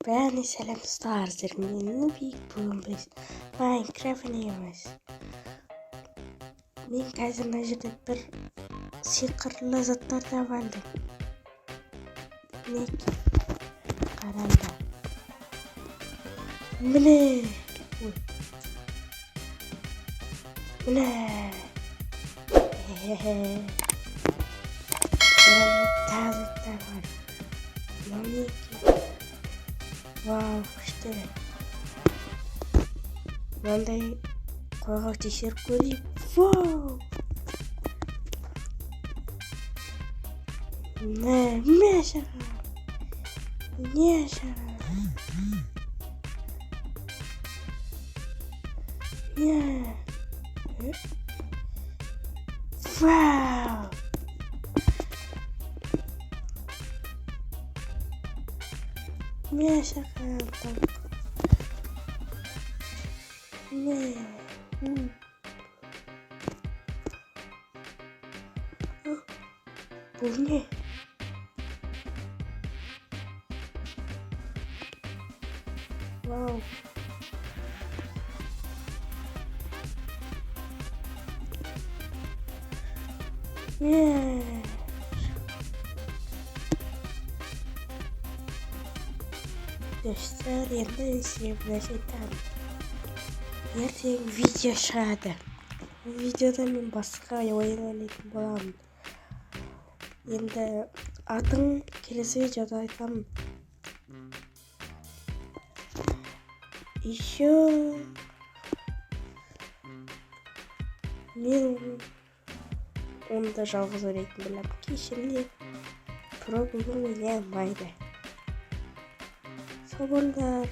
Бәріне сәлем достар, мен Нубик, бүгін біз Майнкрафт ойнаймыз. Мен қазір мына жерде бір сиқырлы заттар таба алдым. Мінекей, қараңдар. Міне. Міне. Тағы заттар бар. Мінекей. Вау, күшті. Мынандай қойға тексеріп көрейік. Вау! Не шаға? Не шаға? Не? Вау! Не шаға? Не. Бұл не? Вау. Не. Достар, енді себілесетім. Ертең видео шығады. Видеода мен басқа ойын ойнайтын боламын. Енді атын келесі видеода айтамын. Еще мен оны да жалғыз ойнайтын боламын. Кешімде про бүгін ойнай алмайды. Сол болыңдар.